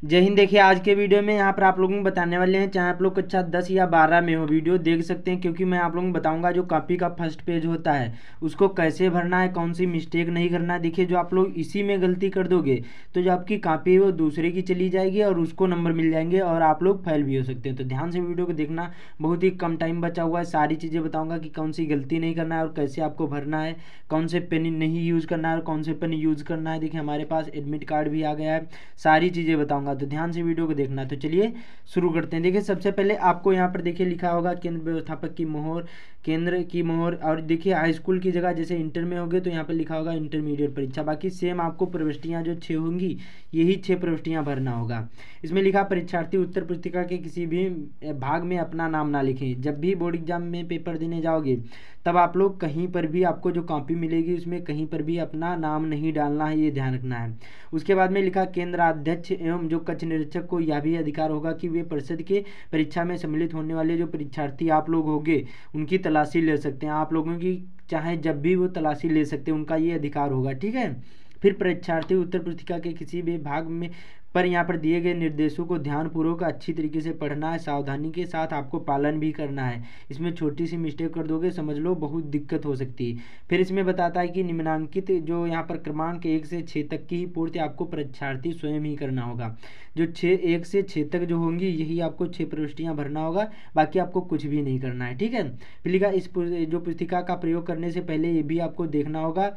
जय हिंद। देखिए आज के वीडियो में यहाँ पर आप लोगों को बताने वाले हैं, चाहे आप लोग कक्षा 10 या 12 में हो, वीडियो देख सकते हैं, क्योंकि मैं आप लोगों को बताऊंगा जो कॉपी का फर्स्ट पेज होता है उसको कैसे भरना है, कौन सी मिस्टेक नहीं करना है। देखिए जो आप लोग इसी में गलती कर दोगे तो जो आपकी कॉपी है वो दूसरे की चली जाएगी और उसको नंबर मिल जाएंगे और आप लोग फेल भी हो सकते हैं। तो ध्यान से वीडियो को देखना, बहुत ही कम टाइम बचा हुआ है। सारी चीज़ें बताऊँगा कि कौन सी गलती नहीं करना है और कैसे आपको भरना है, कौन से पेन नहीं यूज़ करना है और कौन से पेन यूज़ करना है। देखिए हमारे पास एडमिट कार्ड भी आ गया है, सारी चीज़ें बताऊंगा, तो ध्यान से वीडियो को देखना। तो चलिए शुरू करते हैं। देखिए सबसे पहले आपको यहाँ पर देखिए लिखा होगा केंद्र व्यवस्थापक की मोहर, केंद्र की मोहर। और देखिए हाई स्कूल की जगह जैसे इंटर में होगे तो यहाँ पर लिखा होगा इंटरमीडिएट परीक्षा। बाकी सेम आपको प्रविष्टियाँ जो 6 होंगी यही 6 प्रविष्टियाँ भरना होगा। इसमें लिखा परीक्षार्थी उत्तर पुस्तिका के किसी भी भाग में अपना नाम ना लिखें। जब भी बोर्ड एग्जाम में पेपर देने जाओगे तब आप लोग कहीं पर भी आपको जो कॉपी मिलेगी उसमें कहीं पर भी अपना नाम नहीं डालना है, ये ध्यान रखना है। उसके बाद में लिखा केंद्राध्यक्ष एवं जो कक्ष निरीक्षक को यह भी अधिकार होगा कि वे परिषद के परीक्षा में सम्मिलित होने वाले जो परीक्षार्थी आप लोग होंगे उनकी तलाशी ले सकते हैं। आप लोगों की चाहे जब भी वो तलाशी ले सकते हैं, उनका ये अधिकार होगा, ठीक है। फिर परीक्षार्थी उत्तर पुस्तिका के किसी भी भाग में पर यहाँ पर दिए गए निर्देशों को ध्यानपूर्वक अच्छी तरीके से पढ़ना है, सावधानी के साथ आपको पालन भी करना है। इसमें छोटी सी मिस्टेक कर दोगे समझ लो बहुत दिक्कत हो सकती है। फिर इसमें बताता है कि निम्नांकित जो यहाँ पर क्रमांक 1 से 6 तक की ही पूर्ति आपको परीक्षार्थी स्वयं ही करना होगा। जो 1 से 6 तक जो होंगी यही आपको 6 प्रविष्टियाँ भरना होगा, बाकी आपको कुछ भी नहीं करना है, ठीक है। फिर लिखा इस जो पुस्तिका का प्रयोग करने से पहले ये भी आपको देखना होगा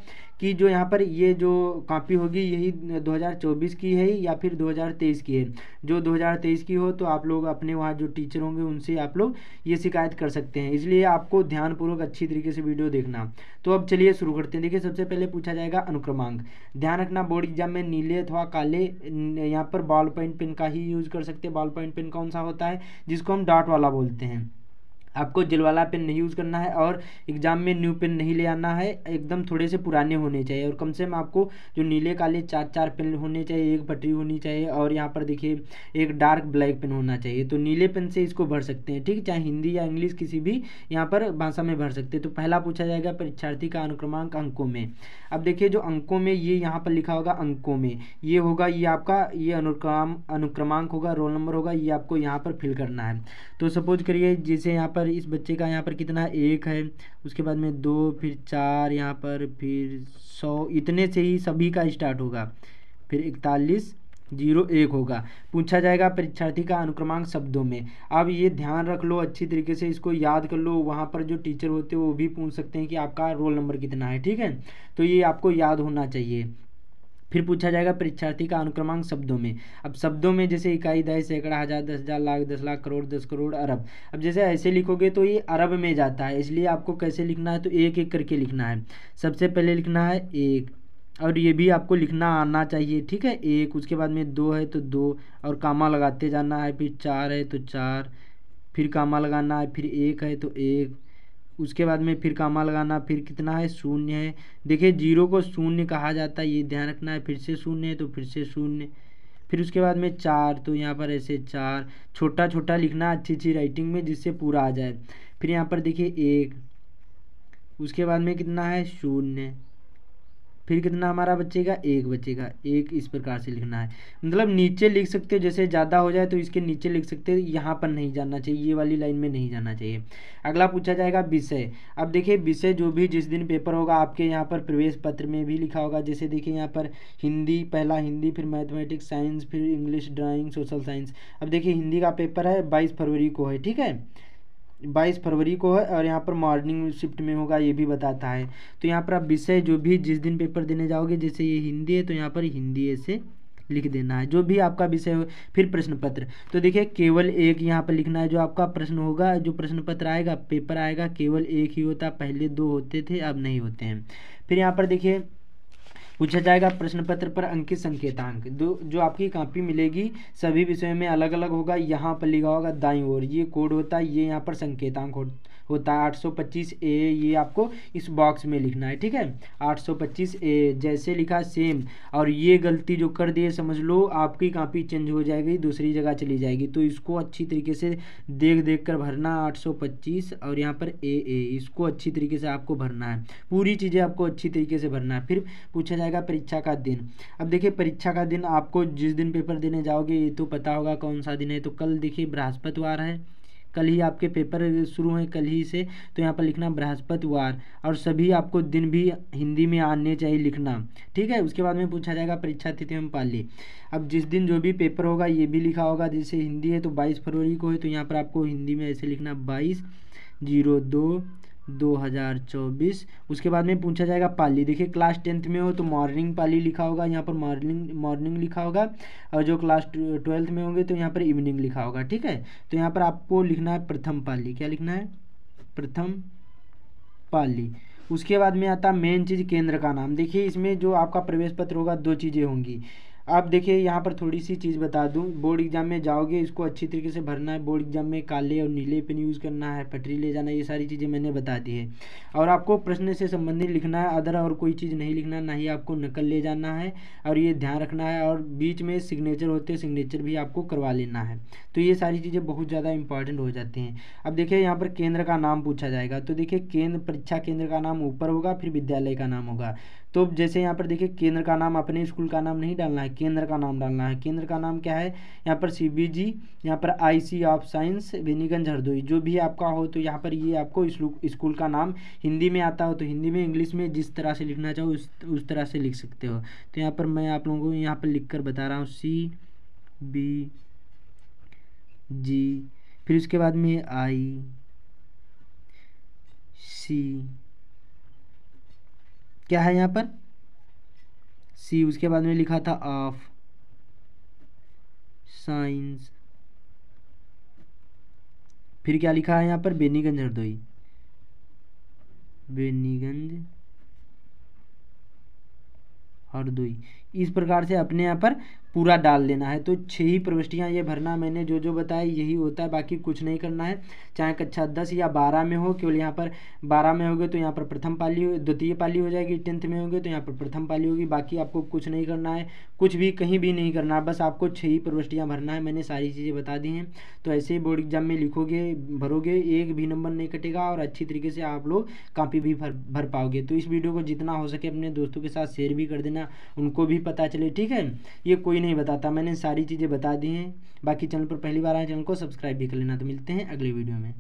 कि जो यहाँ पर ये जो कॉपी होगी यही 2024 की है या फिर 2023 की है। जो 2023 की हो तो आप लोग अपने वहाँ जो टीचर होंगे उनसे आप लोग ये शिकायत कर सकते हैं, इसलिए आपको ध्यानपूर्वक अच्छी तरीके से वीडियो देखना। तो अब चलिए शुरू करते हैं। देखिए सबसे पहले पूछा जाएगा अनुक्रमांक। ध्यान रखना बोर्ड एग्जाम में नीले अथवा काले यहाँ पर बॉल पॉइंट पेन का ही यूज़ कर सकते हैं। बॉल पॉइंट पेन कौन सा होता है, जिसको हम डॉट वाला बोलते हैं। आपको जेल वाला पेन नहीं यूज़ करना है और एग्जाम में न्यू पेन नहीं ले आना है, एकदम थोड़े से पुराने होने चाहिए। और कम से कम आपको जो नीले काले 4 पेन होने चाहिए, एक पटरी होनी चाहिए और यहाँ पर देखिए एक डार्क ब्लैक पेन होना चाहिए। तो नीले पेन से इसको भर सकते हैं, ठीक, चाहे हिंदी या इंग्लिश किसी भी यहाँ पर भाषा में भर सकते हैं। तो पहला पूछा जाएगा परीक्षार्थी का अनुक्रमांक अंकों में। अब देखिए जो अंकों में ये यहाँ पर लिखा होगा अंकों में ये होगा, ये आपका ये अनुक्रमांक होगा, रोल नंबर होगा, ये आपको यहाँ पर फिल करना है। तो सपोज करिए जैसे यहाँ पर इस बच्चे का यहाँ पर कितना 1 है, उसके बाद में 2, फिर 4, यहाँ पर फिर 100, इतने से ही सभी का स्टार्ट होगा। फिर 4101 होगा। पूछा जाएगा परीक्षार्थी का अनुक्रमांक शब्दों में। अब ये ध्यान रख लो अच्छी तरीके से, इसको याद कर लो। वहाँ पर जो टीचर होते हैं वो भी पूछ सकते हैं कि आपका रोल नंबर कितना है, ठीक है। तो ये आपको याद होना चाहिए। फिर पूछा जाएगा परीक्षार्थी का अनुक्रमांक शब्दों में। अब शब्दों में जैसे इकाई, दशक, सैकड़ा, हजार, 10,000, लाख, 10 लाख, करोड़, 10 करोड़, अरब। अब जैसे ऐसे लिखोगे तो ये अरब में जाता है, इसलिए आपको कैसे लिखना है तो एक एक करके लिखना है। सबसे पहले लिखना है 1 और ये भी आपको लिखना आना चाहिए, ठीक है। 1, उसके बाद में 2 है तो 2 और कामा लगाते जाना है। फिर 4 है तो 4, फिर कामा लगाना है। फिर 1 है तो 1, उसके बाद में फिर कामा लगाना। फिर कितना है 0 है। देखिए 0 को 0 कहा जाता है, ये ध्यान रखना है। फिर से 0 है तो फिर से 0। फिर उसके बाद में 4, तो यहाँ पर ऐसे 4 छोटा छोटा लिखना अच्छी अच्छी राइटिंग में जिससे पूरा आ जाए। फिर यहाँ पर देखिए 1, उसके बाद में कितना है 0, फिर कितना हमारा बचेगा 1 बचेगा। 1 इस प्रकार से लिखना है, मतलब नीचे लिख सकते हो, जैसे ज़्यादा हो जाए तो इसके नीचे लिख सकते हो, यहाँ पर नहीं जाना चाहिए, ये वाली लाइन में नहीं जाना चाहिए। अगला पूछा जाएगा विषय। अब देखिए विषय जो भी जिस दिन पेपर होगा आपके यहाँ पर प्रवेश पत्र में भी लिखा होगा। जैसे देखिए यहाँ पर हिंदी, पहला हिंदी, फिर मैथमेटिक्स, साइंस, फिर इंग्लिश, ड्राइंग, सोशल साइंस। अब देखिए हिंदी का पेपर है 22 फरवरी को है, ठीक है, 22 फरवरी को है और यहाँ पर मॉर्निंग शिफ्ट में होगा, ये भी बताता है। तो यहाँ पर आप विषय जो भी जिस दिन पेपर देने जाओगे, जैसे ये हिंदी है तो यहाँ पर हिंदी ऐसे लिख देना है जो भी आपका विषय हो। फिर प्रश्न पत्र, तो देखिए केवल एक यहाँ पर लिखना है। जो आपका प्रश्न होगा, जो प्रश्न पत्र आएगा, पेपर आएगा, केवल एक ही होता, पहले 2 होते थे अब नहीं होते हैं। फिर यहाँ पर देखिए पूछा जाएगा प्रश्न पत्र पर अंकित संकेतांक। जो आपकी कॉपी मिलेगी सभी विषयों में अलग अलग होगा। यहाँ पर लिखा होगा दाईं ओर, ये कोड होता है, ये यहाँ पर संकेतांक होता है 825A, ये आपको इस बॉक्स में लिखना है, ठीक है। 825A जैसे लिखा सेम, और ये गलती जो कर दिए समझ लो आपकी कॉपी चेंज हो जाएगी, दूसरी जगह चली जाएगी। तो इसको अच्छी तरीके से देख कर भरना, 825 और यहाँ पर AA, इसको अच्छी तरीके से आपको भरना है, पूरी चीज़ें आपको अच्छी तरीके से भरना है। फिर पूछा जाएगा परीक्षा का दिन। अब देखिए परीक्षा का दिन आपको जिस दिन पेपर देने जाओगे ये तो पता होगा कौन सा दिन है। तो कल देखिए बृहस्पतिवार है, कल ही आपके पेपर शुरू हैं, कल ही से। तो यहाँ पर लिखना बृहस्पतिवार, और सभी आपको दिन भी हिंदी में आने चाहिए लिखना, ठीक है। उसके बाद में पूछा जाएगा परीक्षा तिथि एवं पाली। अब जिस दिन जो भी पेपर होगा ये भी लिखा होगा, जैसे हिंदी है तो 22 फरवरी को है, तो यहाँ पर आपको हिंदी में ऐसे लिखना 22/02/2024। उसके बाद में पूछा जाएगा पाली। देखिए क्लास 10th में हो तो मॉर्निंग पाली लिखा होगा, यहाँ पर मॉर्निंग लिखा होगा, और जो क्लास 12th में होंगे तो यहाँ पर इवनिंग लिखा होगा, ठीक है। तो यहाँ पर आपको लिखना है प्रथम पाली। क्या लिखना है? प्रथम पाली। उसके बाद में आता मेन चीज़ केंद्र का नाम। देखिए इसमें जो आपका प्रवेश पत्र होगा 2 चीज़ें होंगी। आप देखिए यहाँ पर थोड़ी सी चीज़ बता दूं, बोर्ड एग्जाम में जाओगे इसको अच्छी तरीके से भरना है। बोर्ड एग्जाम में काले और नीले पेन यूज़ करना है, पटरी ले जाना, ये सारी चीज़ें मैंने बता दी है। और आपको प्रश्न से संबंधित लिखना है, अदर और कोई चीज़ नहीं लिखना, ना ही आपको नकल ले जाना है, और ये ध्यान रखना है। और बीच में सिग्नेचर होते हैं, सिग्नेचर भी आपको करवा लेना है। तो ये सारी चीज़ें बहुत ज़्यादा इंपॉर्टेंट हो जाती हैं। अब देखिए यहाँ पर केंद्र का नाम पूछा जाएगा, तो देखिए केंद्र, परीक्षा केंद्र का नाम ऊपर होगा, फिर विद्यालय का नाम होगा। तो जैसे यहाँ पर देखिए केंद्र का नाम अपने स्कूल का नाम नहीं डालना है, केंद्र का नाम डालना है। केंद्र का नाम क्या है? यहाँ पर CBG, यहाँ पर IC of science Beniganj Hardoi, जो भी आपका हो। तो यहाँ पर ये आपको स्कूल का नाम हिंदी में आता हो तो हिंदी में, इंग्लिश में जिस तरह से लिखना चाहो उस तरह से लिख सकते हो। तो यहाँ पर मैं आप लोगों को यहाँ पर लिख कर बता रहा हूँ CBG, फिर उसके बाद में IC, क्या है यहाँ पर? C, उसके बाद में लिखा था ऑफ साइंस, फिर क्या लिखा है यहाँ पर? बेनीगंज हरदोई, बेनीगंज हरदोई। इस प्रकार से अपने यहाँ पर पूरा डाल देना है। तो 6 ही प्रविष्टियाँ ये भरना, मैंने जो जो बताया यही होता है, बाकी कुछ नहीं करना है। चाहे कक्षा 10 या 12 में हो, केवल यहाँ पर 12 में होगे तो यहाँ पर प्रथम पाली हो, द्वितीय पाली हो जाएगी। 10th में होगे तो यहाँ पर प्रथम पाली होगी। बाकी आपको कुछ नहीं करना है, कुछ भी कहीं भी नहीं करना, बस आपको 6 ही प्रविष्टियाँ भरना है। मैंने सारी चीज़ें बता दी हैं। तो ऐसे ही बोर्ड एग्जाम में लिखोगे, भरोगे, एक भी नंबर नहीं कटेगा, और अच्छी तरीके से आप लोग कॉपी भी भर पाओगे। तो इस वीडियो को जितना हो सके अपने दोस्तों के साथ शेयर भी कर देना, उनको भी पता चले, ठीक है। ये कोई नहीं बताता, मैंने सारी चीज़ें बता दी हैं। बाकी चैनल पर पहली बार आए, चैनल को सब्सक्राइब भी कर लेना। तो मिलते हैं अगले वीडियो में।